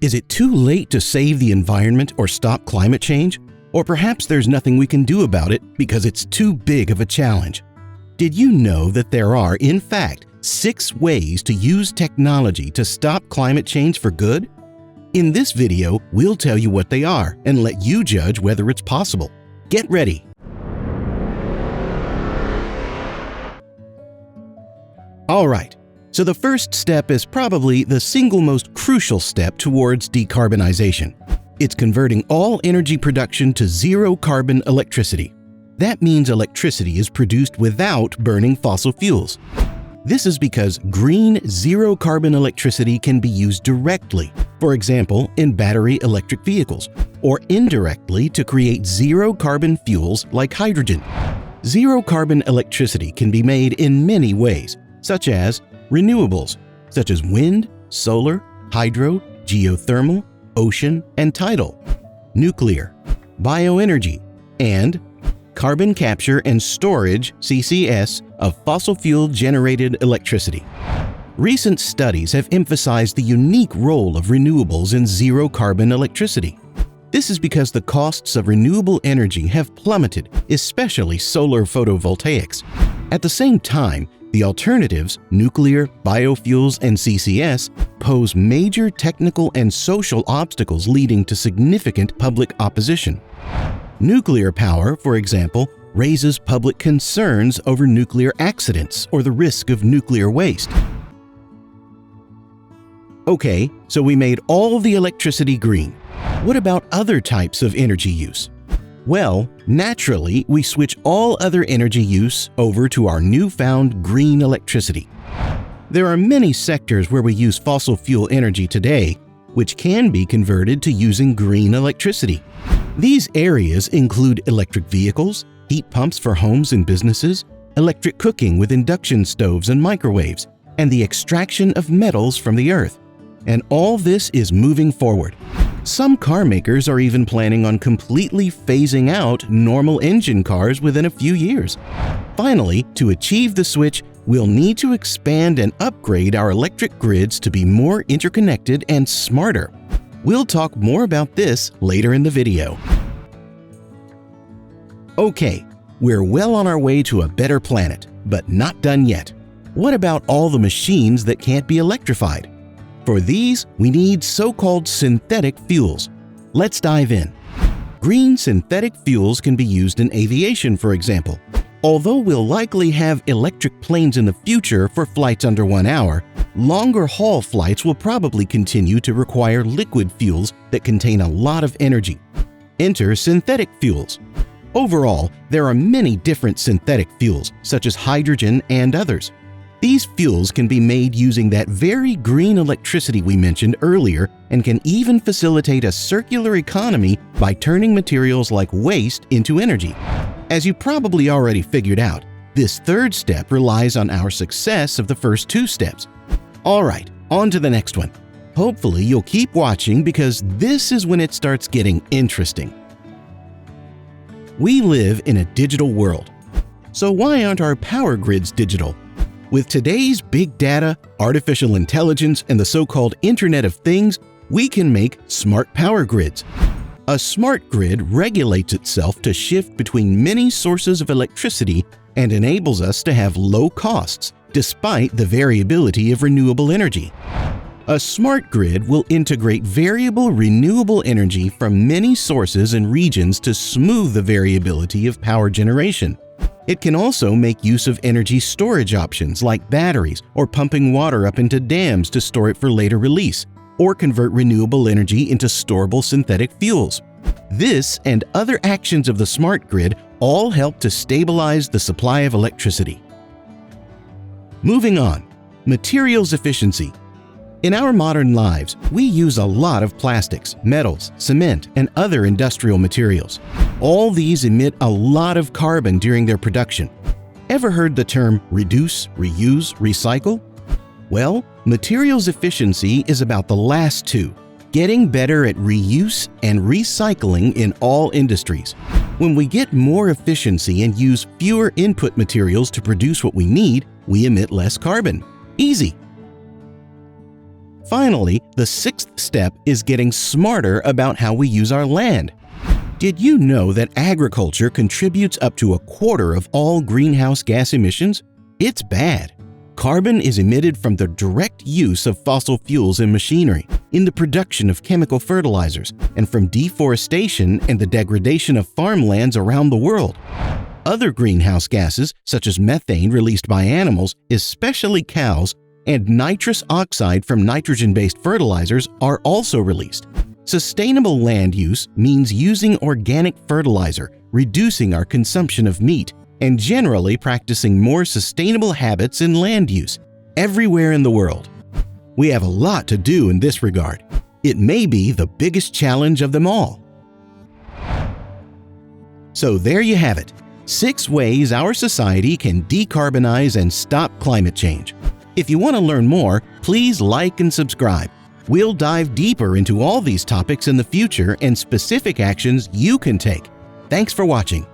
Is it too late to save the environment or stop climate change? Or perhaps there's nothing we can do about it because it's too big of a challenge. Did you know that there are, in fact, 6 ways to use technology to stop climate change for good? In this video, we'll tell you what they are and let you judge whether it's possible. Get ready! Alright, so the first step is probably the single most crucial step towards decarbonization. It's converting all energy production to zero-carbon electricity. That means electricity is produced without burning fossil fuels. This is because green, zero-carbon electricity can be used directly, for example, in battery electric vehicles, or indirectly to create zero-carbon fuels like hydrogen. Zero-carbon electricity can be made in many ways, such as renewables, such as wind, solar, hydro, geothermal, ocean, and tidal, nuclear, bioenergy, and carbon capture and storage (CCS) of fossil fuel-generated electricity. Recent studies have emphasized the unique role of renewables in zero-carbon electricity. This is because the costs of renewable energy have plummeted, especially solar photovoltaics. At the same time, the alternatives, nuclear, biofuels, and CCS, pose major technical and social obstacles leading to significant public opposition. Nuclear power, for example, raises public concerns over nuclear accidents or the risk of nuclear waste. Okay, so we made all the electricity green. What about other types of energy use? Well, naturally, we switch all other energy use over to our newfound green electricity. There are many sectors where we use fossil fuel energy today, which can be converted to using green electricity. These areas include electric vehicles, heat pumps for homes and businesses, electric cooking with induction stoves and microwaves, and the extraction of metals from the earth. And all this is moving forward. Some car makers are even planning on completely phasing out normal engine cars within a few years. Finally, to achieve the switch, we'll need to expand and upgrade our electric grids to be more interconnected and smarter. We'll talk more about this later in the video. Okay, we're well on our way to a better planet, but not done yet. What about all the machines that can't be electrified? For these, we need so-called synthetic fuels. Let's dive in. Green synthetic fuels can be used in aviation, for example. Although we'll likely have electric planes in the future for flights under 1 hour, longer-haul flights will probably continue to require liquid fuels that contain a lot of energy. Enter synthetic fuels. Overall, there are many different synthetic fuels, such as hydrogen and others. These fuels can be made using that very green electricity we mentioned earlier and can even facilitate a circular economy by turning materials like waste into energy. As you probably already figured out, this third step relies on our success of the first 2 steps. Alright, on to the next one. Hopefully you'll keep watching because this is when it starts getting interesting. We live in a digital world. So why aren't our power grids digital? With today's big data, artificial intelligence, and the so-called Internet of Things, we can make smart power grids. A smart grid regulates itself to shift between many sources of electricity and enables us to have low costs, despite the variability of renewable energy. A smart grid will integrate variable renewable energy from many sources and regions to smooth the variability of power generation. It can also make use of energy storage options like batteries or pumping water up into dams to store it for later release, or convert renewable energy into storable synthetic fuels. This and other actions of the smart grid all help to stabilize the supply of electricity. Moving on, materials efficiency. In our modern lives, we use a lot of plastics, metals, cement, and other industrial materials. All these emit a lot of carbon during their production. Ever heard the term reduce, reuse, recycle? Well, materials efficiency is about the last 2, getting better at reuse and recycling in all industries. When we get more efficiency and use fewer input materials to produce what we need, we emit less carbon. Easy! finally, the sixth step is getting smarter about how we use our land. Did you know that agriculture contributes up to a quarter of all greenhouse gas emissions? It's bad. Carbon is emitted from the direct use of fossil fuels in machinery, in the production of chemical fertilizers, and from deforestation and the degradation of farmlands around the world. Other greenhouse gases, such as methane released by animals, especially cows, and nitrous oxide from nitrogen-based fertilizers are also released. Sustainable land use means using organic fertilizer, reducing our consumption of meat, and generally practicing more sustainable habits in land use everywhere in the world. We have a lot to do in this regard. It may be the biggest challenge of them all. So there you have it, 6 ways our society can decarbonize and stop climate change. If you want to learn more, please like and subscribe. We'll dive deeper into all these topics in the future and specific actions you can take. Thanks for watching.